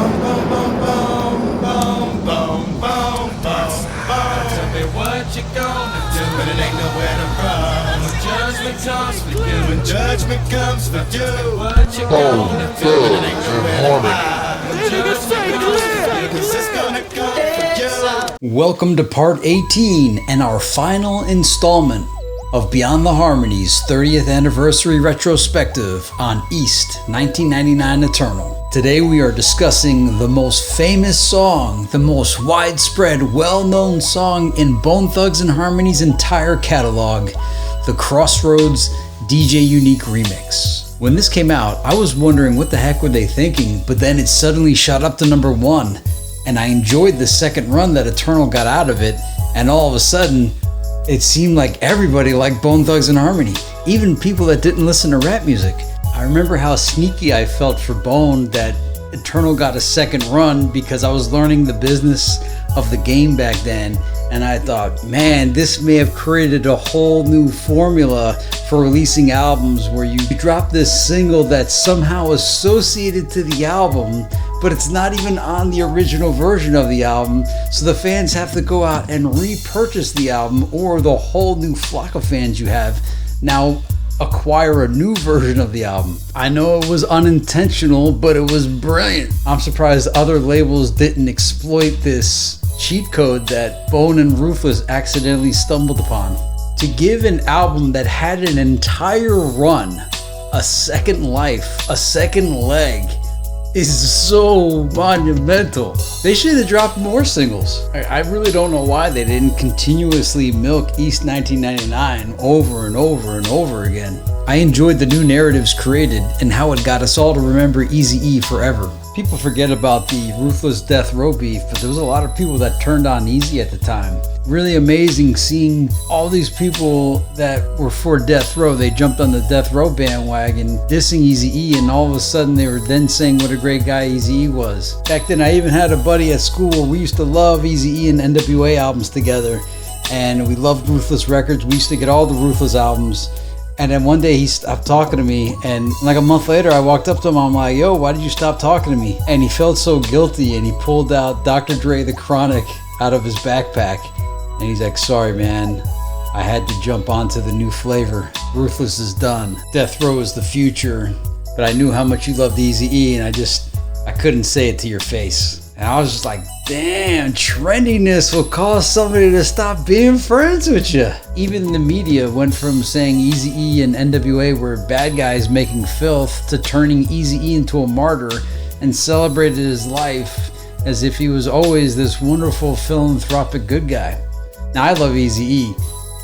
Tell me what you gonna do when it ain't nowhere to run. When judgment comes for you, when judgment comes for you, what you gonna do when it ain't nowhere to hide. When judgment comes for you, 'cause it's gonna come for you. Welcome to part 18 and our final installment of Beyond the Harmonies 30th Anniversary Retrospective on E.1999 Eternal. Today we are discussing the most famous song, the most widespread, well-known song in Bone Thugs-n-Harmony's entire catalog, the Crossroads DJ Uneek remix. When this came out, I was wondering what the heck were they thinking, but then it suddenly shot up to number 1, and I enjoyed the second run that Eternal got out of it, and all of a sudden, it seemed like everybody liked Bone Thugs-n-Harmony, even people that didn't listen to rap music. I remember how sneaky I felt for Bone that Eternal got a second run because I was learning the business of the game back then, and I thought, man, this may have created a whole new formula for releasing albums where you drop this single that's somehow associated to the album, but it's not even on the original version of the album, so the fans have to go out and repurchase the album, or the whole new flock of fans you have now acquire a new version of the album. I know it was unintentional, but it was brilliant. I'm surprised other labels didn't exploit this cheat code that Bone and Ruthless accidentally stumbled upon. To give an album that had an entire run a second life, a second leg, is so monumental. They should have dropped more singles. I really don't know why they didn't continuously milk E.1999 over and over and over again. I enjoyed the new narratives created and how it got us all to remember Eazy-E forever. People forget about the Ruthless Death Row beef, but there was a lot of people that turned on Eazy at the time. Really amazing seeing all these people that were for Death Row. They jumped on the Death Row bandwagon, dissing Eazy-E, and all of a sudden they were then saying what a great guy Eazy-E was. Back then I even had a buddy at school where we used to love Eazy-E and NWA albums together, and we loved Ruthless Records. We used to get all the Ruthless albums. And then one day he stopped talking to me, and like a month later I walked up to him, I'm like, yo, why did you stop talking to me? And he felt so guilty, and he pulled out Dr. Dre The Chronic out of his backpack, and he's like, sorry man, I had to jump onto the new flavor. Ruthless is done. Death Row is the future, but I knew how much you loved Eazy-E, and I couldn't say it to your face. And I was just like, damn, trendiness will cause somebody to stop being friends with you. Even the media went from saying Eazy-E and NWA were bad guys making filth to turning Eazy-E into a martyr and celebrated his life as if he was always this wonderful philanthropic good guy. Now, I love Eazy-E,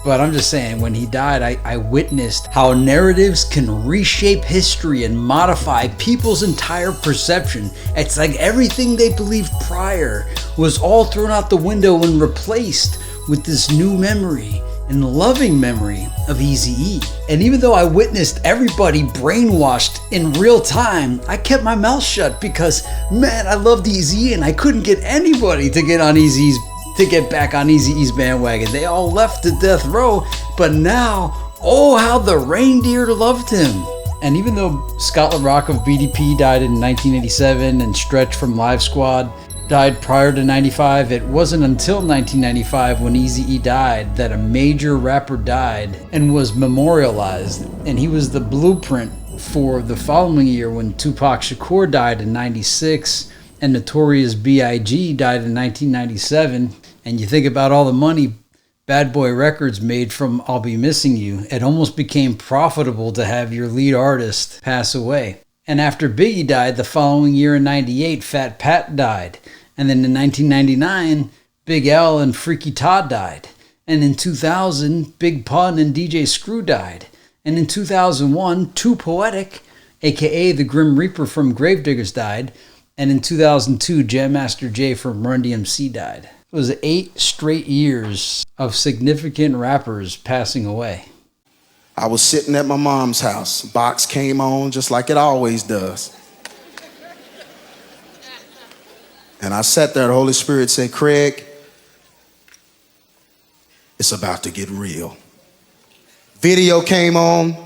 but I'm just saying, when he died, I witnessed how narratives can reshape history and modify people's entire perception. It's like everything they believed prior was all thrown out the window and replaced with this new memory and loving memory of Eazy-E. And even though I witnessed everybody brainwashed in real time, I kept my mouth shut because, man, I loved Eazy-E and I couldn't get anybody to get back on Eazy-E's bandwagon. They all left the Death Row, but now, oh, how the reindeer loved him. And even though Scotland Rock of BDP died in 1987 and Stretch from Live Squad died prior to 95, it wasn't until 1995 when Eazy-E died that a major rapper died and was memorialized. And he was the blueprint for the following year when Tupac Shakur died in 96 and Notorious B.I.G. died in 1997. And you think about all the money Bad Boy Records made from I'll Be Missing You, it almost became profitable to have your lead artist pass away. And after Biggie died, the following year in 98, Fat Pat died. And then in 1999, Big L and Freaky Todd died. And in 2000, Big Pun and DJ Screw died. And in 2001, Too Poetic, aka the Grim Reaper from Gravediggers, died. And in 2002, Jam Master Jay from Run DMC died. It was 8 straight years of significant rappers passing away. I was sitting at my mom's house. Box came on just like it always does. And I sat there, the Holy Spirit said, Craig, it's about to get real. Video came on,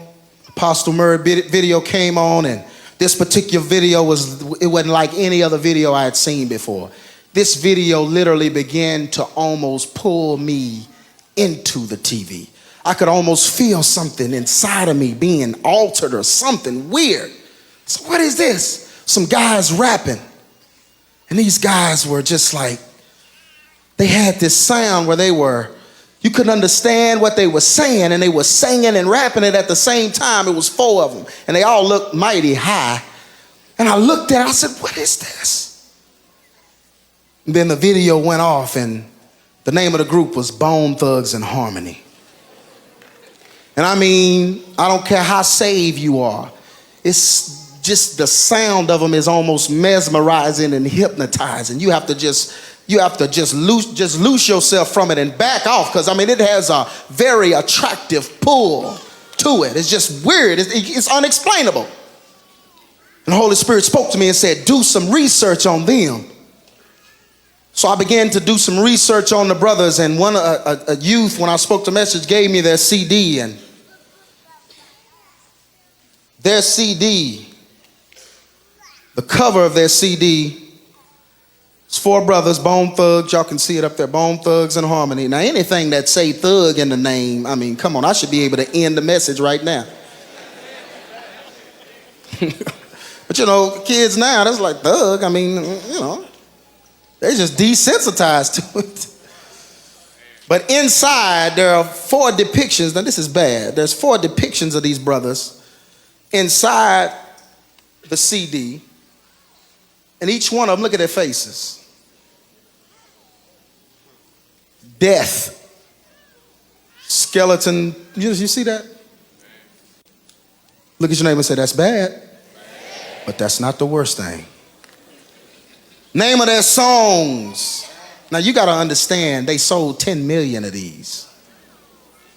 Apostle Murray video came on, and This particular video wasn't like any other video I had seen before. This video literally began to almost pull me into the TV. I could almost feel something inside of me being altered or something weird. So what is this? Some guys rapping. And these guys were just like, they had this sound where you couldn't understand what they were saying, and they were singing and rapping it at the same time. It was 4 of them, and they all looked mighty high. And I looked at it, I said, what is this? And then the video went off, and the name of the group was Bone Thugs and Harmony. And I mean, I don't care how saved you are. It's just the sound of them is almost mesmerizing and hypnotizing. You have to just loose yourself from it and back off, because I mean, it has a very attractive pull to it. It's just weird. It's unexplainable. And the Holy Spirit spoke to me and said, do some research on them. So I began to do some research on the brothers, and a youth, when I spoke the message, gave me their CD, and their CD, the cover of their CD, it's 4 brothers, Bone Thugs. Y'all can see it up there, Bone Thugs and Harmony. Now, anything that say thug in the name, I mean, come on, I should be able to end the message right now. But you know, kids now, that's like thug. I mean, you know, they're just desensitized to it. But inside, there are 4 depictions. Now, this is bad. There's 4 depictions of these brothers inside the CD. And each one of them, look at their faces. Death. Skeleton. You see that? Look at your neighbor and say, that's bad. But that's not the worst thing. Name of their songs. Now you got to understand, they sold 10 million of these.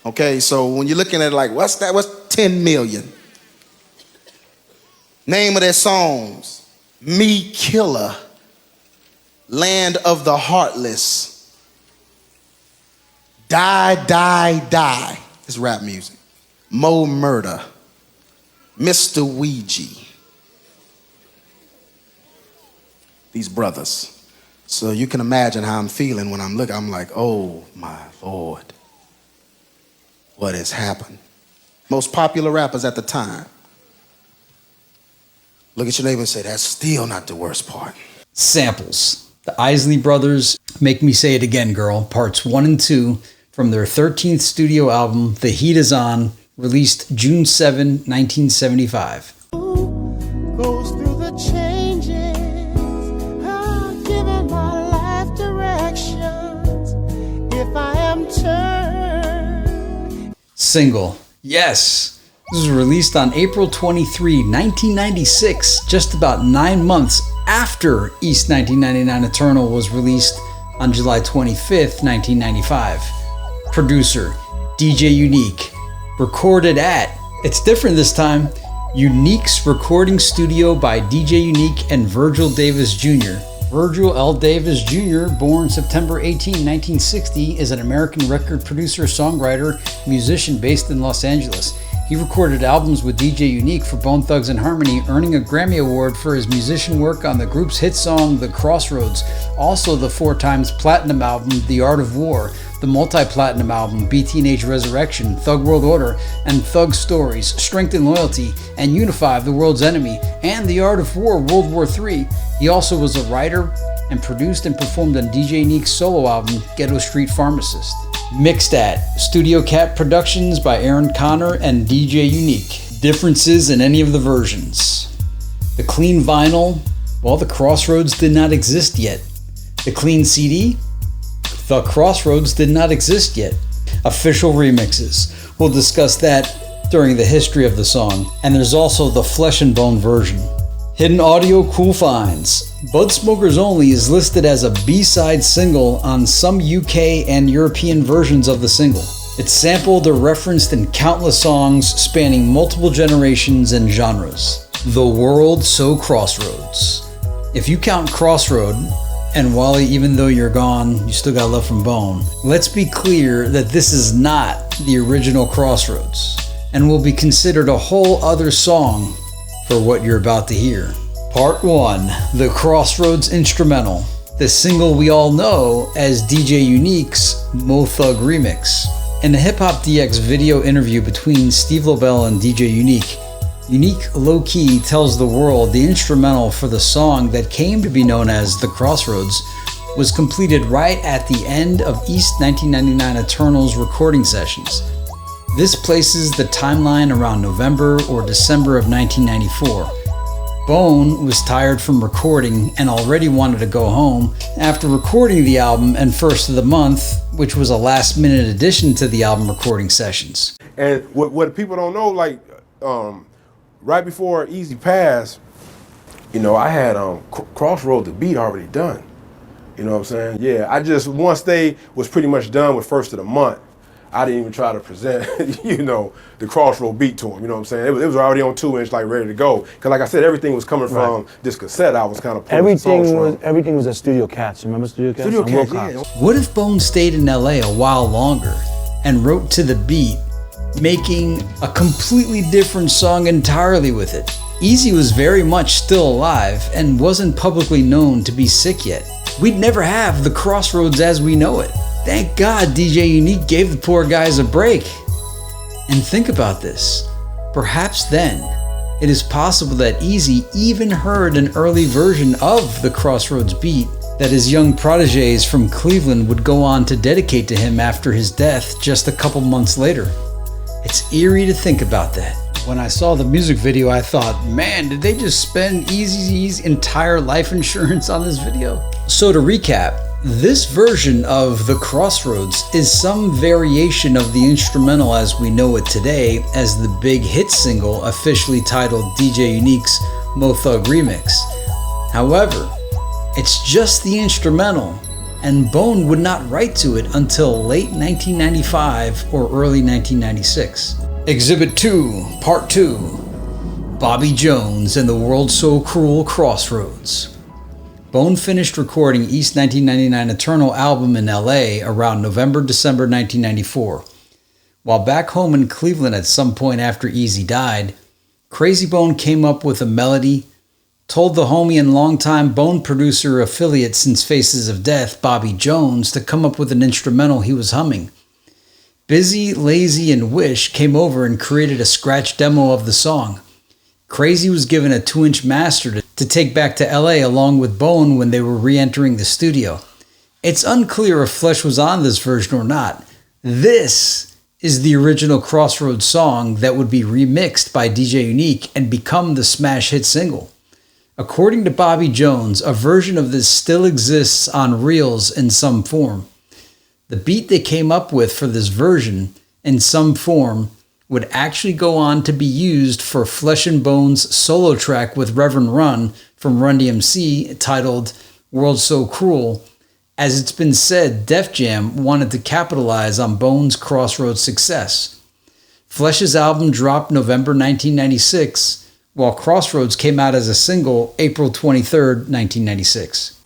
Okay, so when you're looking at it like, what's that? What's 10 million? Name of their songs. Me Killer. Land of the Heartless. Die, Die, Die. It's rap music. Mo Murder. Mr. Ouija. These brothers. So you can imagine how I'm feeling when I'm looking. I'm like, oh my Lord. What has happened? Most popular rappers at the time. Look at your neighbor and say, that's still not the worst part. Samples. The Isley Brothers, Make Me Say It Again, Girl, parts 1 and 2 from their 13th studio album, The Heat Is On, released June 7, 1975. Goes through the changes, giving my life directions. If I am turned. Single. Yes. This was released on April 23, 1996, just about 9 months after E.1999 Eternal was released on July 25th, 1995. Producer, DJ Uneek. Recorded at, it's different this time, Uneek's recording studio by DJ Uneek and Virgil Davis Jr. Virgil L. Davis Jr., born September 18, 1960, is an American record producer, songwriter, musician based in Los Angeles. He recorded albums with DJ Uneek for Bone Thugs and Harmony, earning a Grammy Award for his musician work on the group's hit song, The Crossroads, also the 4 times platinum album, The Art of War, the multi-platinum album, BTNH Resurrection, Thug World Order, and Thug Stories, Strength and Loyalty, and Unify, The World's Enemy, and The Art of War, World War III. He also was a writer and produced and performed on DJ Uneek's solo album, Ghetto Street Pharmacist. Mixed at Studio Cat Productions by Aaron Connor and DJ Uneek. Differences in any of the versions. The clean vinyl, well, the Crossroads did not exist yet. The clean CD, the Crossroads did not exist yet. Official remixes. We'll discuss that during the history of the song. And there's also the Flesh and Bone version. Hidden audio cool finds. Bud Smokers Only is listed as a B-side single on some UK and European versions of the single. It's sampled or referenced in countless songs spanning multiple generations and genres. The World So Crossroads. If you count Crossroad, and Wally, even though you're gone, you still got love from Bone, let's be clear that this is not the original Crossroads, and will be considered a whole other song for what you're about to hear. Part 1, the Crossroads instrumental, the single we all know as DJ Uneek's Mo Thug remix. In a Hip Hop DX video interview between Steve Lobel and DJ Uneek, Uneek low-key tells the world the instrumental for the song that came to be known as The Crossroads was completed right at the end of E.1999 Eternal's recording sessions. This places the timeline around November or December of 1994. Bone was tired from recording and already wanted to go home after recording the album and First of the Month, which was a last-minute addition to the album recording sessions. And what people don't know, like, right before Easy passed, you know, I had Crossroads, the beat already done. You know what I'm saying? Yeah, I just, once they was pretty much done with First of the Month, I didn't even try to present, you know, the Crossroad beat to him. You know what I'm saying? It was already on 2-inch, like ready to go. Because like I said, everything was coming from this cassette. I was kind of pulling everything was at Studio Cats. Remember Studio Cats? Studio Cats, yeah. What if Bone stayed in LA a while longer and wrote to the beat, making a completely different song entirely with it? Easy was very much still alive and wasn't publicly known to be sick yet. We'd never have the Crossroads as we know it. Thank God DJ Uneek gave the poor guys a break. And think about this. Perhaps then, it is possible that Easy even heard an early version of the Crossroads beat that his young protégés from Cleveland would go on to dedicate to him after his death just a couple months later. It's eerie to think about that. When I saw the music video, I thought, man, did they just spend Eazy's entire life insurance on this video? So to recap, this version of The Crossroads is some variation of the instrumental as we know it today as the big hit single officially titled DJ Uneek's Mo Thug Remix. However, it's just the instrumental, and Bone would not write to it until late 1995 or early 1996. Exhibit 2, Part 2, Bobby Jones and the World So Cruel Crossroads. Bone finished recording E.1999 Eternal album in LA around November-December 1994. While back home in Cleveland at some point after Easy died, Crazy Bone came up with a melody, told the homie and longtime Bone producer affiliate since Faces of Death, Bobby Jones, to come up with an instrumental he was humming. Busy, Lazy, and Wish came over and created a scratch demo of the song. Crazy was given a 2-inch master to take back to LA along with Bone when they were re-entering the studio. It's unclear if Flesh was on this version or not. This is the original Crossroads song that would be remixed by DJ Uneek and become the smash hit single. According to Bobby Jones, a version of this still exists on Reels in some form. The beat they came up with for this version, in some form, would actually go on to be used for Flesh and Bone's solo track with Reverend Run from Run DMC titled World So Cruel. As it's been said, Def Jam wanted to capitalize on Bone's Crossroads success. Flesh's album dropped November 1996, while Crossroads came out as a single April 23rd, 1996.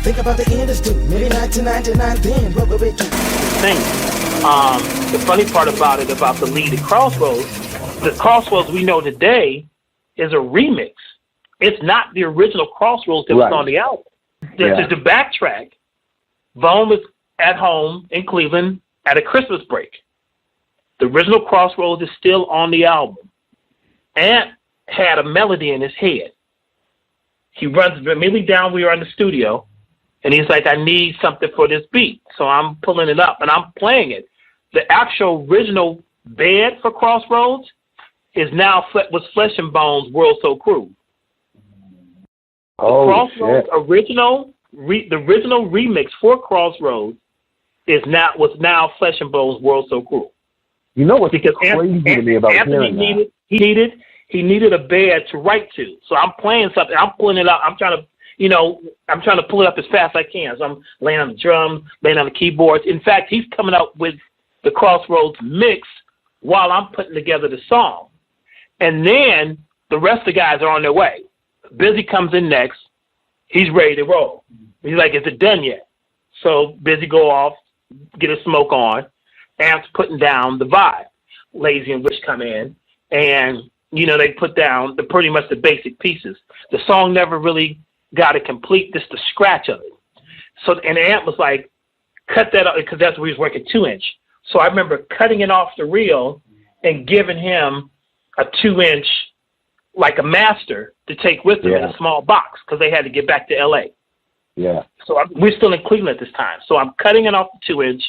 Think about the industry, maybe 1999 then, what would we do? The funny part about it, about the lead at Crossroads, the Crossroads we know today is a remix. It's not the original Crossroads that was on the album. To backtrack, Bone was at home in Cleveland at a Christmas break. The original Crossroads is still on the album. Ant had a melody in his head. He runs immediately down, we were in the studio, and he's like, I need something for this beat. So I'm pulling it up and I'm playing it. The actual original bed for Crossroads is now was Flesh and Bone's World So Cruel. Crossroads original, the original remix for Crossroads was now Flesh and Bone's World So Cruel. You know what's crazy to me about Anthony he needed a bed to write to. So I'm playing something. I'm pulling it up. I'm trying to pull it up as fast as I can. So I'm laying on the drums, laying on the keyboards. In fact, he's coming up with the Crossroads mix while I'm putting together the song. And then the rest of the guys are on their way. Busy comes in next. he's ready to roll. He's like, is it done yet? So Busy go off, get a smoke on, Amps putting down the vibe. Lazy and Wish come in, and they put down pretty much the basic pieces. The song never really got it complete, just the scratch of it. So, and Amp was like, cut that off, because that's where he was working 2-inch. So I remember cutting it off the reel and giving him a 2-inch, like a master, to take with him in a small box, because they had to get back to LA. Yeah. So we're still in Cleveland at this time. So I'm cutting it off the 2-inch.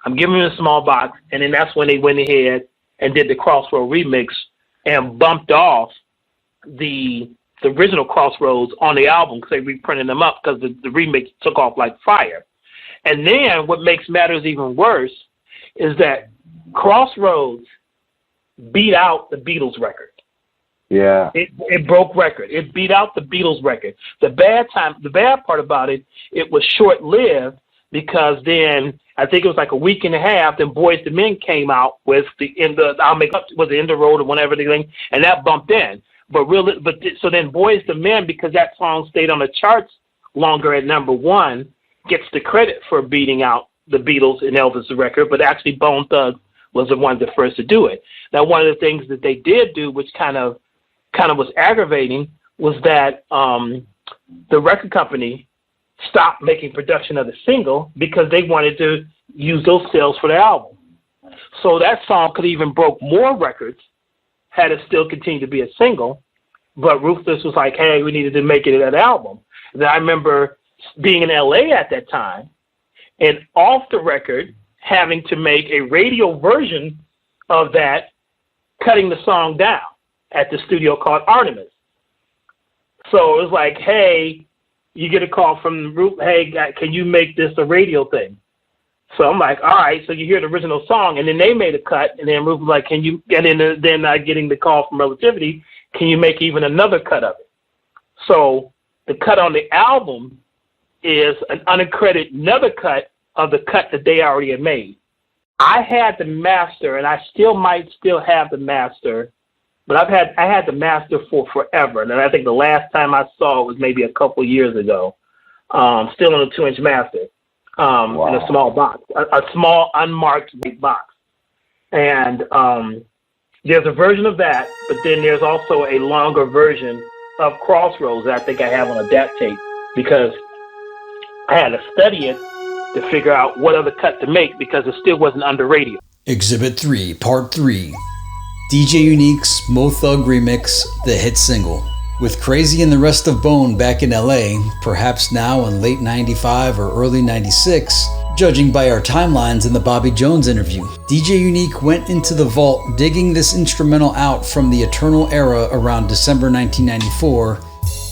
I'm giving him a small box, and then that's when they went ahead and did the Crossroads remix and bumped off the original Crossroads on the album, because they reprinted them up, because the remix took off like fire. And then what makes matters even worse is that Crossroads beat out the Beatles record. Yeah. It broke record. It beat out the Beatles record. The bad part about it, it was short-lived, because then I think it was like a week and a half, then Boyz II Men came out with I'll Make Up, was the End of the Road or whatever thing, and that bumped in. So then Boyz II Men, because that song stayed on the charts longer at number 1, gets the credit for beating out the Beatles and Elvis' record, but actually Bone Thugs was the one that first to do it. Now, one of the things that they did do, which kind of was aggravating, was that the record company stopped making production of the single because they wanted to use those sales for the album. So that song could even broke more records had it still continued to be a single, but Ruthless was like, hey, we needed to make it an album. And I remember being in LA at that time, and off the record having to make a radio version of that, cutting the song down at the studio called Artemis. So it was like, hey, you get a call from Ruth, hey, can you make this a radio thing? So I'm like, all right. So you hear the original song, and then they made a cut, and then Ruth was like, can you? And then getting the call from Relativity, can you make even another cut of it? So the cut on the album is an unaccredited another cut of the cut that they already had made. I had the master, and I might still have the master, but I had the master for forever. And I think the last time I saw it was maybe a couple years ago. Still in a 2-inch master. Wow. In a small box, a small unmarked white box. And there's a version of that, but then there's also a longer version of Crossroads that I think I have on a DAT tape, because I had to study it to figure out what other cut to make, because it still wasn't under radio. Exhibit 3, Part 3. DJ Uneek's Mo Thug remix, the hit single. With Crazy and the rest of Bone back in LA, perhaps now in late 95 or early 96, judging by our timelines in the Bobby Jones interview, DJ Uneek went into the vault digging this instrumental out from the Eternal era around December 1994,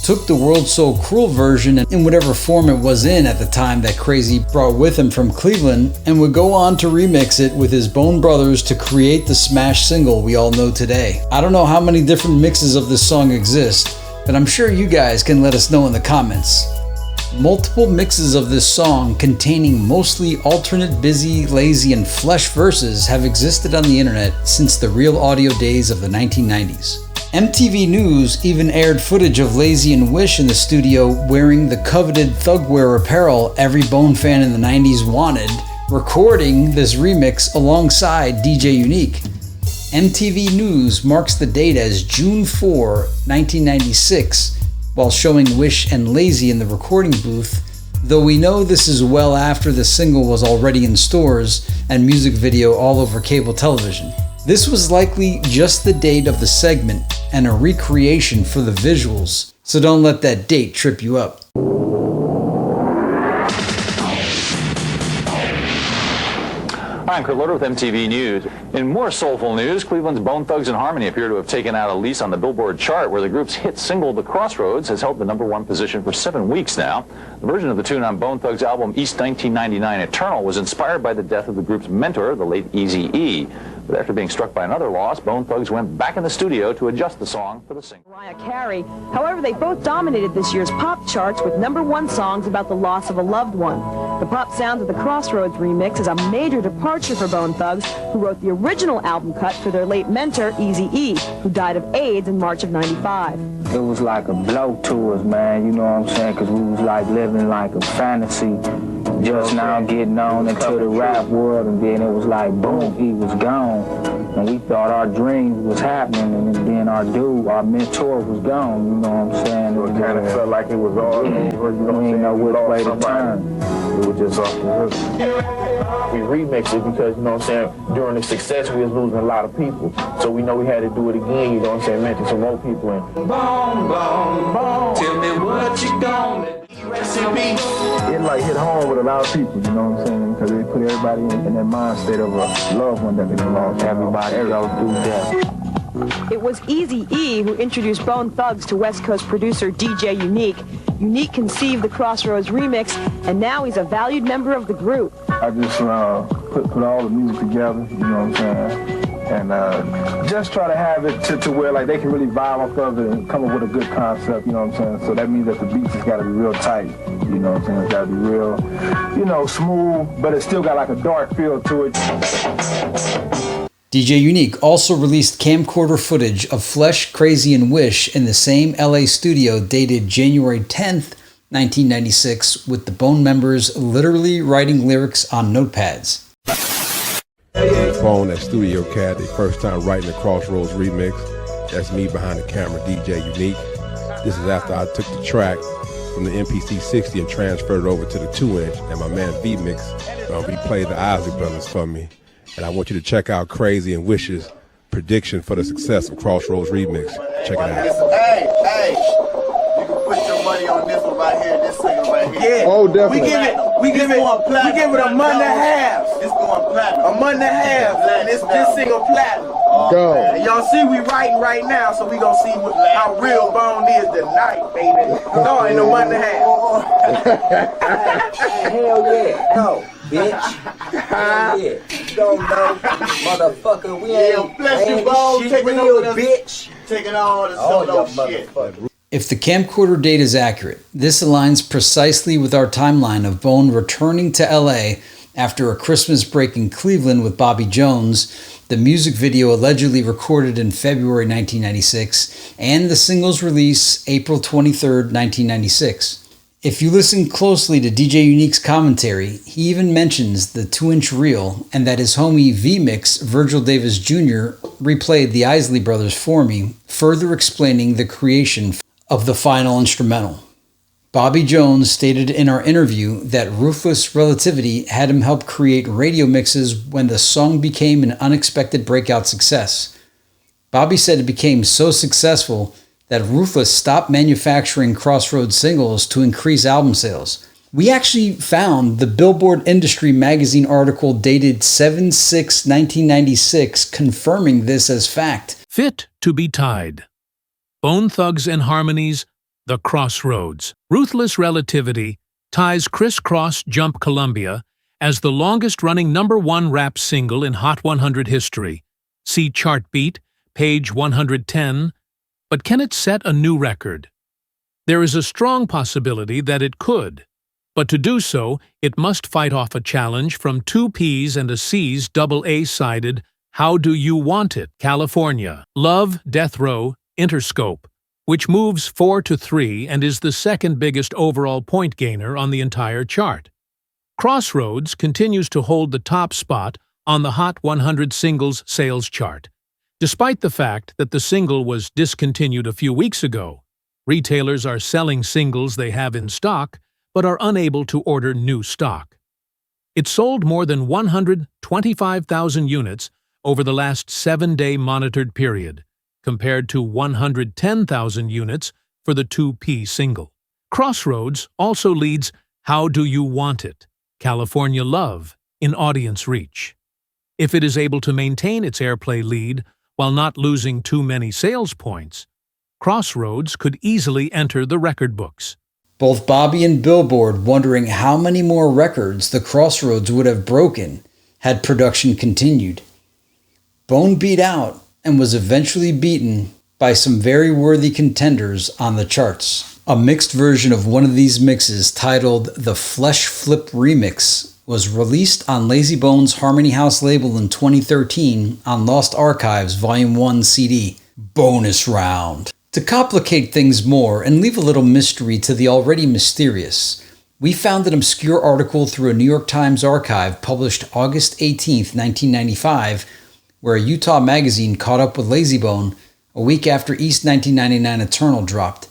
took the World So Cruel version in whatever form it was in at the time that Crazy brought with him from Cleveland, and would go on to remix it with his Bone brothers to create the smash single we all know today. I don't know how many different mixes of this song exist, but I'm sure you guys can let us know in the comments. Multiple mixes of this song containing mostly alternate Busy, Lazy, and Flesh verses have existed on the internet since the Real Audio days of the 1990s. MTV News even aired footage of Lazy and Wish in the studio wearing the coveted thugwear apparel every Bone fan in the 90s wanted, recording this remix alongside DJ Uneek. MTV News marks the date as June 4, 1996, while showing Wish and Lazy in the recording booth, though we know this is well after the single was already in stores and music video all over cable television. This was likely just the date of the segment and a recreation for the visuals, so don't let that date trip you up. Hi, I'm Kurt Loder with MTV News. In more soulful news, Cleveland's Bone Thugs and Harmony appear to have taken out a lease on the Billboard chart, where the group's hit single, The Crossroads, has held the #1 position for 7 weeks now. The version of the tune on Bone Thugs' album E.1999 Eternal was inspired by the death of the group's mentor, the late Eazy-E. But after being struck by another loss, Bone Thugs went back in the studio to adjust the song for the single. Mariah Carey. However, they both dominated this year's pop charts with #1 songs about the loss of a loved one. The pop sound of the Crossroads remix is a major departure for Bone Thugs, who wrote the original album cut for their late mentor, Eazy-E, who died of AIDS in March of '95. It was like a blow to us, man, you know what I'm saying? Because we was like living like a fantasy, just now getting on into the rap world, and then it was like, boom, he was gone. And we thought our dreams was happening, and then our dude, our mentor was gone, you know what I'm saying? So it kind of felt like it was all, we didn't know which way to turn. It was just off the hook. We remixed it because, you know what I'm saying, during the success we was losing a lot of people. So we know we had to do it again, you know what I'm saying, mention some more people in. Bone, bone, bone. Tell me what you gonna do. Recipe. It like hit home with a lot of people, you know what I'm saying? Because they put everybody in that mind state of a loved one that they lost. Everybody else through death. It was Eazy-E who introduced Bone Thugs to West Coast producer DJ Uneek. Uneek conceived the Crossroads remix, and now he's a valued member of the group. I just put all the music together, you know what I'm saying? And just try to have it to where like they can really vibe off of it and come up with a good concept, you know what I'm saying? So that means that the beats has got to be real tight, you know what I'm saying? It's got to be real, you know, smooth, but it's still got like a dark feel to it. DJ Uneek also released camcorder footage of Flesh, Crazy, and Wish in the same LA studio dated January 10th, 1996, with the Bone members literally writing lyrics on notepads. Bone, that studio cat, their first time writing the Crossroads remix. That's me behind the camera, DJ Uneek. This is after I took the track from the MPC 60 and transferred it over to the 2-inch, and my man V-Mix replayed the Isley Brothers for me. And I want you to check out Crazy and Wish's prediction for the success of Crossroads remix. Check it out. Hey, you can put your money on this one right here, this single right here. Yeah. Oh, definitely. We give it a month and a half. It's going platinum. A month and a half, and this single platinum. Go. And y'all see we writing right now, so we gonna see how real Bone is tonight, baby. No, in a month and a half. Hell yeah. No, bitch. Hell yeah. Don't know, motherfucker. We ain't bless you, Bone. Taking real, over bitch. Taking all the solo shit. If the camcorder date is accurate, this aligns precisely with our timeline of Bone returning to LA after a Christmas break in Cleveland with Bobby Jones, the music video allegedly recorded in February 1996, and the single's release April 23rd, 1996. If you listen closely to DJ Uneek's commentary, he even mentions the 2-inch reel and that his homie V-Mix, Virgil Davis Jr., replayed the Isley Brothers for me, further explaining the creation of the final instrumental. Bobby Jones stated in our interview that Ruthless Relativity had him help create radio mixes when the song became an unexpected breakout success. Bobby said it became so successful that Ruthless stopped manufacturing Crossroads singles to increase album sales. We actually found the Billboard Industry magazine article dated 7/6/1996 confirming this as fact. Fit to be tied. Bone Thugs and Harmony's The Crossroads. Ruthless Relativity ties Crisscross Jump Columbia as the longest-running #1 rap single in Hot 100 history. See Chartbeat, page 110. But can it set a new record? There is a strong possibility that it could. But to do so, it must fight off a challenge from 2 P's and a C's double A-sided How Do You Want It, California, Love, Death Row, Interscope, which moves 4-3 and is the second biggest overall point gainer on the entire chart. Crossroads continues to hold the top spot on the Hot 100 singles sales chart. Despite the fact that the single was discontinued a few weeks ago, retailers are selling singles they have in stock but are unable to order new stock. It sold more than 125,000 units over the last 7-day monitored period, compared to 110,000 units for the 2P single. Crossroads also leads How Do You Want It, California Love, in audience reach. If it is able to maintain its airplay lead while not losing too many sales points, Crossroads could easily enter the record books. Both Bobby and Billboard wondering how many more records the Crossroads would have broken had production continued. Bone beat out and was eventually beaten by some very worthy contenders on the charts. A mixed version of one of these mixes, titled The Flesh Flip Remix, was released on Lazy Bones' Harmony House label in 2013 on Lost Archives Volume 1 CD. Bonus round. To complicate things more and leave a little mystery to the already mysterious, we found an obscure article through a New York Times archive published August 18th, 1995, where a Utah magazine caught up with Lazy Bone a week after E.1999 Eternal dropped.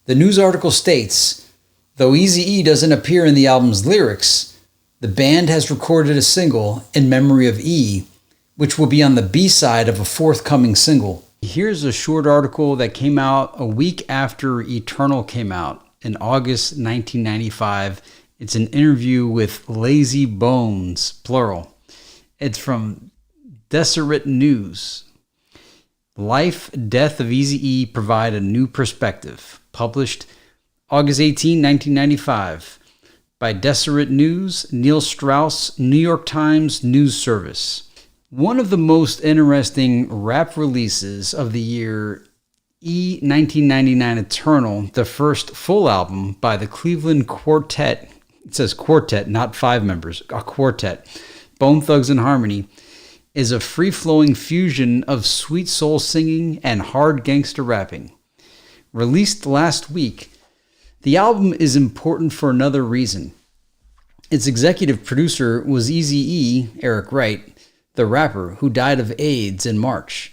The news article states, though Eazy-E doesn't appear in the album's lyrics, the band has recorded a single in memory of E, which will be on the B-side of a forthcoming single. Here's a short article that came out a week after Eternal came out in August 1995. It's an interview with Lazy Bones, plural. It's from Deseret News. Life, Death of Eazy-E provide a new perspective. Published August 18, 1995. By Deseret News, Neil Strauss, New York Times News Service. One of the most interesting rap releases of the year, E.1999 Eternal, the first full album by the Cleveland quartet. It says quartet, not 5 members, a quartet. Bone Thugs and Harmony is a free-flowing fusion of sweet soul singing and hard gangster rapping. Released last week, the album is important for another reason. Its executive producer was Eazy-E, Eric Wright, the rapper who died of AIDS in March.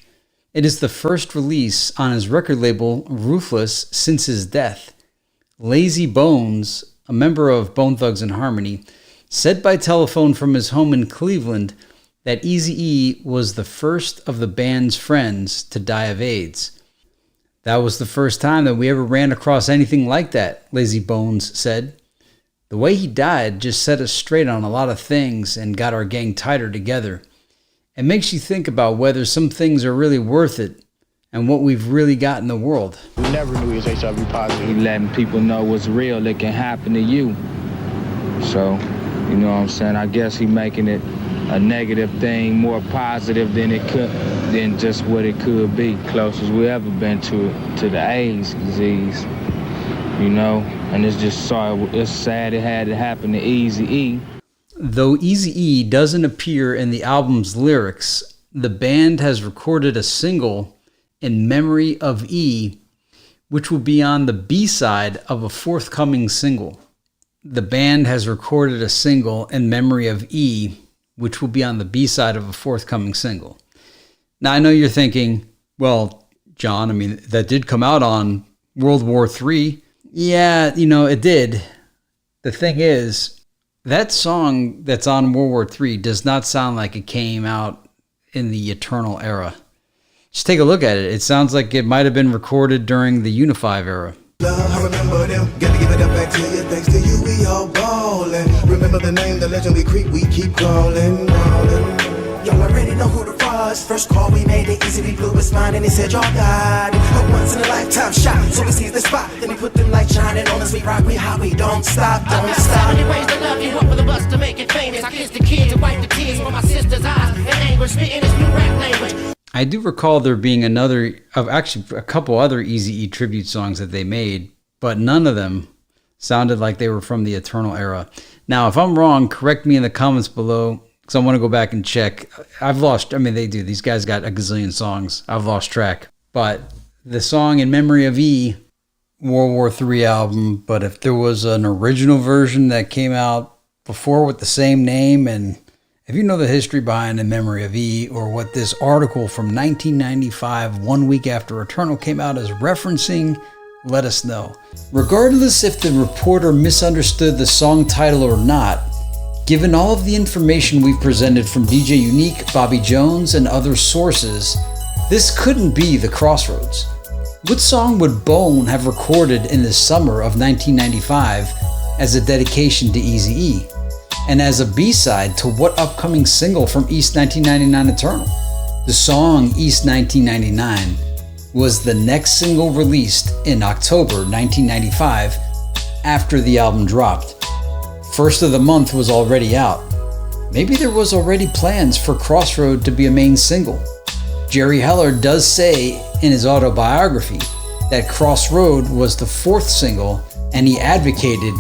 It is the first release on his record label, Ruthless, since his death. Lazy Bones, a member of Bone Thugs and Harmony, said by telephone from his home in Cleveland that Eazy-E was the first of the band's friends to die of AIDS. That was the first time that we ever ran across anything like that, Lazy Bones said. The way he died just set us straight on a lot of things and got our gang tighter together. It makes you think about whether some things are really worth it and what we've really got in the world. We never knew he was HIV positive. He letting people know what's real that can happen to you. So, you know what I'm saying? I guess he making it a negative thing more positive than just what it could be. Closest we ever been to the AIDS disease, you know. And it's sad it had to happen to Eazy-E. Though Eazy-E doesn't appear in the album's lyrics, the band has recorded a single in memory of E, which will be on the B-side of a forthcoming single. The band has recorded a single in memory of E, which will be on the B-side of a forthcoming single. Now, I know you're thinking, well, John, I mean, that did come out on World War III. Yeah, you know, it did. The thing is, that song that's on World War III does not sound like it came out in the Eternal era. Just take a look at it. It sounds like it might have been recorded during the Unifive era. Love, I remember them. Gotta give it up back to you. Thanks to you, we all ballin'. Remember the name, the legend, we creep, we keep crawling. Y'all already know who the was. First call we made it easy, we blew his mind and he said y'all got it. A once in a lifetime shot, so we seized the spot. Then we put them lights shining on us, we rock, we hot, we don't stop, don't stop. 70 ways to love you, one for the bus to make it famous. I kiss the kids and wipe the tears from my sister's eyes. And anger spitting this new rap language. I do recall there being actually a couple other Eazy-E tribute songs that they made, but none of them sounded like they were from the Eternal era. Now, if I'm wrong, correct me in the comments below, because I want to go back and check. They do. These guys got a gazillion songs. I've lost track. But the song In Memory of E, World War III album, but if there was an original version that came out before with the same name, and if you know the history behind In Memory of E, or what this article from 1995, 1 week after Eternal came out, is referencing, let us know. Regardless if the reporter misunderstood the song title or not, given all of the information we've presented from DJ Uneek, Bobby Jones, and other sources, this couldn't be the Crossroads. What song would Bone have recorded in the summer of 1995 as a dedication to Eazy-E? And as a B-side to what upcoming single from E.1999 Eternal? The song E.1999 was the next single released in October 1995 after the album dropped. First of the month was already out. Maybe there was already plans for Crossroad to be a main single. Jerry Heller does say in his autobiography that Crossroad was the fourth single, and he advocated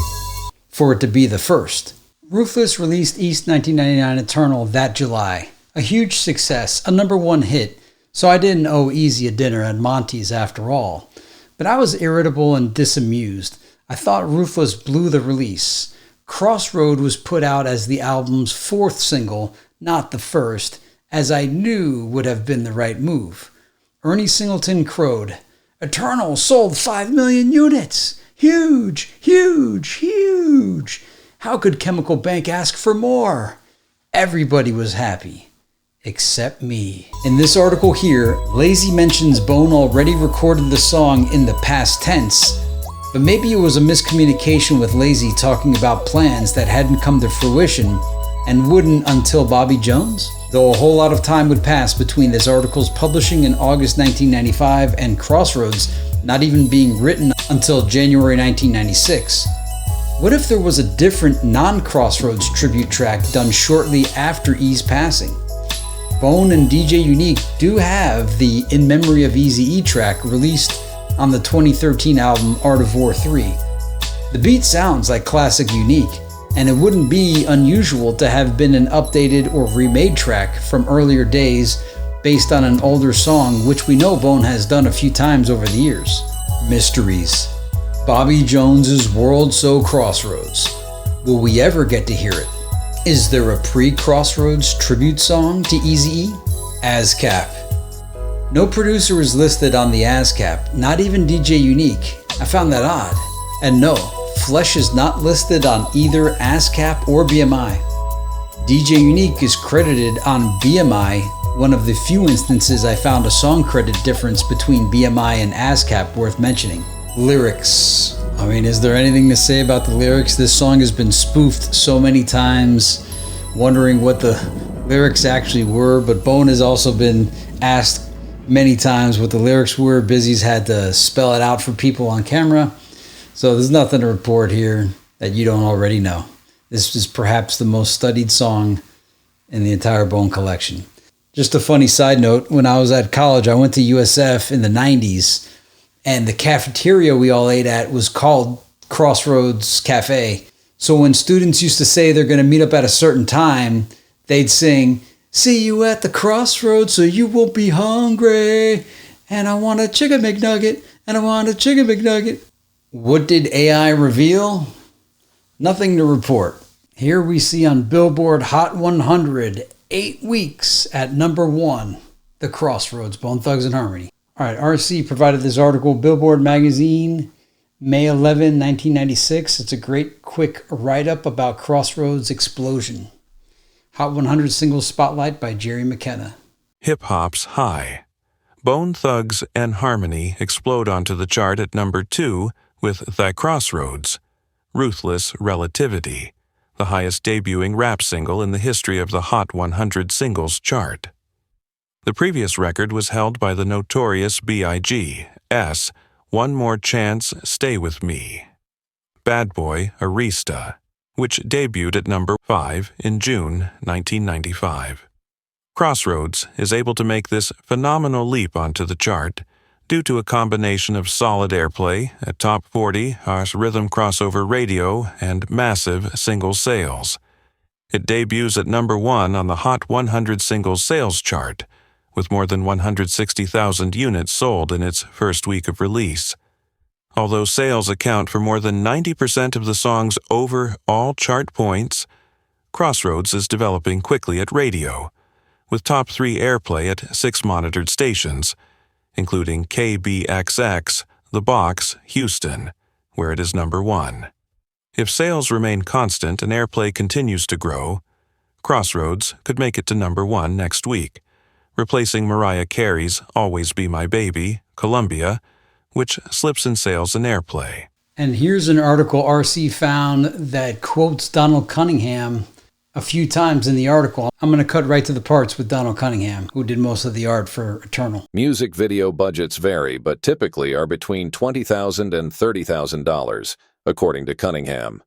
for it to be the first. Ruthless released E.1999 Eternal that July. A huge success, a #1 hit, so I didn't owe Easy a dinner at Monty's after all. But I was irritable and disamused. I thought Ruthless blew the release. Crossroad was put out as the album's fourth single, not the first, as I knew would have been the right move. Ernie Singleton crowed, "Eternal sold 5 million units! Huge, huge, huge! How could Chemical Bank ask for more?" Everybody was happy. Except me. In this article here, Lazy mentions Bone already recorded the song in the past tense, but maybe it was a miscommunication with Lazy talking about plans that hadn't come to fruition and wouldn't until Bobby Jones? Though a whole lot of time would pass between this article's publishing in August 1995 and Crossroads not even being written until January 1996. What if there was a different non-Crossroads tribute track done shortly after E's passing? Bone and DJ Uneek do have the In Memory of Eazy-E track released on the 2013 album Art of War 3. The beat sounds like classic Uneek, and it wouldn't be unusual to have been an updated or remade track from earlier days based on an older song, which we know Bone has done a few times over the years. Mysteries. Bobby Jones's World So Crossroads. Will we ever get to hear it? Is there a pre-Crossroads tribute song to Eazy-E? ASCAP. No producer is listed on the ASCAP, not even DJ Uneek. I found that odd. And no, Flesh is not listed on either ASCAP or BMI. DJ Uneek is credited on BMI, one of the few instances I found a song credit difference between BMI and ASCAP worth mentioning. Lyrics. I mean, is there anything to say about the lyrics? This song has been spoofed so many times, wondering what the lyrics actually were, but Bone has also been asked many times what the lyrics were. Busy's had to spell it out for people on camera, so there's nothing to report here that you don't already know. This is perhaps the most studied song in the entire Bone collection. Just a funny side note, when I was at college, I went to USF in the 90s, and the cafeteria we all ate at was called Crossroads Cafe. So when students used to say they're going to meet up at a certain time, they'd sing, "See you at the crossroads so you won't be hungry. And I want a chicken McNugget. And I want a chicken McNugget." What did AI reveal? Nothing to report. Here we see on Billboard Hot 100, 8 weeks at #1, The Crossroads, Bone Thugs and Harmony. All right, RC provided this article, Billboard Magazine, May 11, 1996. It's a great quick write-up about Crossroads' explosion. Hot 100 Singles Spotlight by Jerry McKenna. Hip-hop's high. Bone Thugs and Harmony explode onto the chart at #2 with The Crossroads, Ruthless Relativity, the highest debuting rap single in the history of the Hot 100 Singles chart. The previous record was held by the notorious B.I.G. S. One More Chance, Stay With Me. Bad Boy Arista, which debuted at #5 in June 1995. Crossroads is able to make this phenomenal leap onto the chart due to a combination of solid airplay, a top 40 harsh rhythm crossover radio, and massive single sales. It debuts at #1 on the Hot 100 Singles Sales chart, with more than 160,000 units sold in its first week of release. Although sales account for more than 90% of the song's overall chart points, Crossroads is developing quickly at radio, with top 3 airplay at 6 monitored stations, including KBXX, The Box, Houston, where it is #1. If sales remain constant and airplay continues to grow, Crossroads could make it to #1 next week, replacing Mariah Carey's Always Be My Baby, Columbia, which slips in sales and airplay. And here's an article RC found that quotes Donald Cunningham a few times in the article. I'm going to cut right to the parts with Donald Cunningham, who did most of the art for Eternal. Music video budgets vary, but typically are between $20,000 and $30,000, according to Cunningham.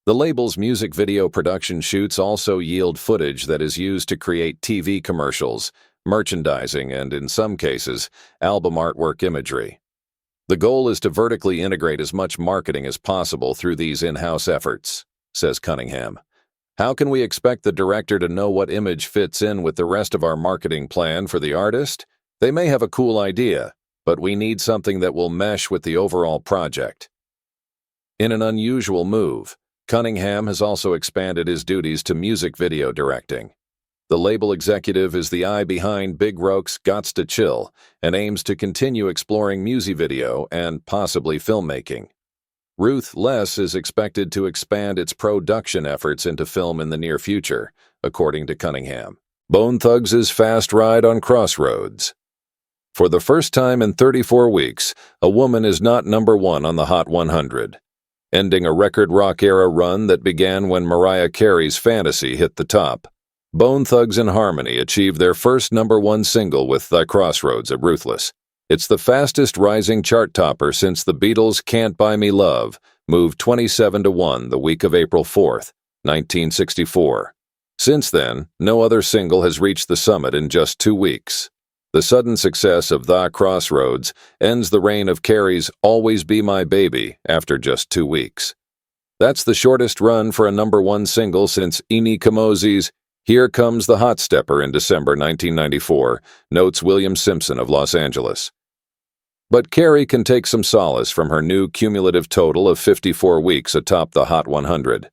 The label's music video production shoots also yield footage that is used to create TV commercials, merchandising, and in some cases, album artwork imagery. The goal is to vertically integrate as much marketing as possible through these in-house efforts, says Cunningham. How can we expect the director to know what image fits in with the rest of our marketing plan for the artist? They may have a cool idea, but we need something that will mesh with the overall project. In an unusual move, Cunningham has also expanded his duties to music video directing. The label executive is the eye behind Big Roke's Gots to Chill and aims to continue exploring music video and possibly filmmaking. Ruth Less is expected to expand its production efforts into film in the near future, according to Cunningham. Bone Thugs' fast ride on Crossroads. For the first time in 34 weeks, a woman is not number one on the Hot 100, ending a record rock-era run that began when Mariah Carey's Fantasy hit the top. Bone Thugs and Harmony achieved their first number one single with The Crossroads at Ruthless. It's the fastest rising chart topper since the Beatles' Can't Buy Me Love moved 27-1 the week of April 4th, 1964. Since then, no other single has reached the summit in just 2 weeks. The sudden success of The Crossroads ends the reign of Carey's Always Be My Baby after just 2 weeks. That's the shortest run for a number one single since E.1999's Here Comes the Hot Stepper in December 1994, notes William Simpson of Los Angeles. But Carey can take some solace from her new cumulative total of 54 weeks atop the Hot 100.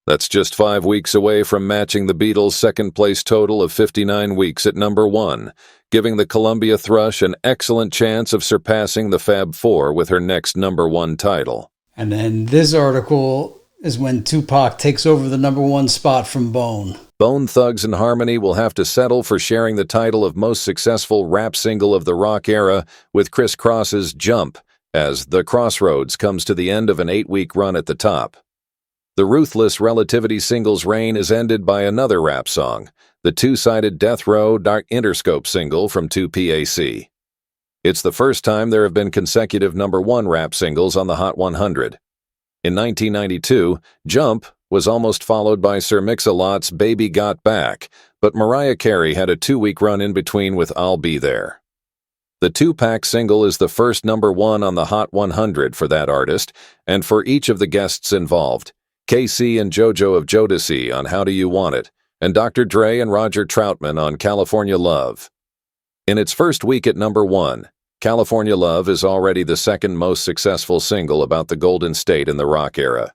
That's just 5 weeks away from matching the Beatles' second-place total of 59 weeks at number one, giving the Columbia Thrush an excellent chance of surpassing the Fab Four with her next number one title. And then this article is when Tupac takes over the number one spot from Bone. Bone Thugs and Harmony will have to settle for sharing the title of most successful rap single of the rock era with Criss Cross's Jump, as The Crossroads comes to the end of an 8-week run at the top. The Ruthless Relativity singles reign is ended by another rap song, the two-sided Death Row Dark Interscope single from 2PAC. It's the first time there have been consecutive number one rap singles on the Hot 100. In 1992, Jump was almost followed by Sir Mix-a-Lot's Baby Got Back, but Mariah Carey had a 2-week run in between with I'll Be There. The Tupac single is the first number one on the Hot 100 for that artist, and for each of the guests involved, KC and JoJo of Jodeci on How Do You Want It, and Dr. Dre and Roger Troutman on California Love. In its first week at number one, California Love is already the second most successful single about the Golden State in the rock era.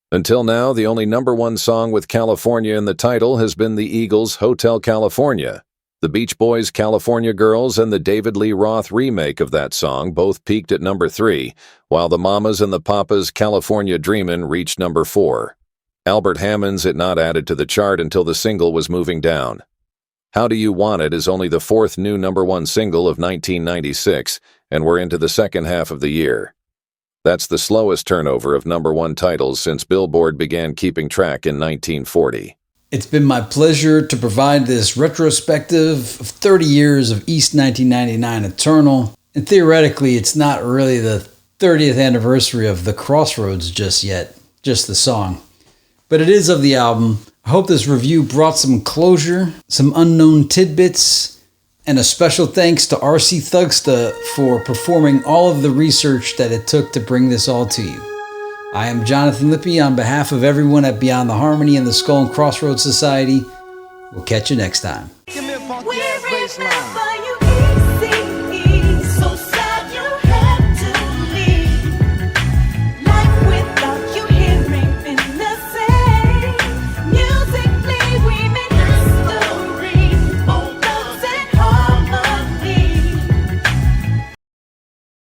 Until now, the only number one song with California in the title has been the Eagles' Hotel California. The Beach Boys' California Girls and the David Lee Roth remake of that song both peaked at number 3, while the Mamas and the Papas' California Dreamin' reached number 4. Albert Hammond's It not added to the chart until the single was moving down. How Do You Want It is only the fourth new number one single of 1996, and we're into the second half of the year. That's the slowest turnover of number one titles since Billboard began keeping track in 1940. It's been my pleasure to provide this retrospective of 30 years of E.1999 Eternal. And theoretically, it's not really the 30th anniversary of The Crossroads just yet, just the song. But it is of the album. I hope this review brought some closure, some unknown tidbits, and a special thanks to RC Thugsta for performing all of the research that it took to bring this all to you. I am Jonathan Lippy on behalf of everyone at Beyond the Harmony and the Skull and Crossroads Society. We'll catch you next time.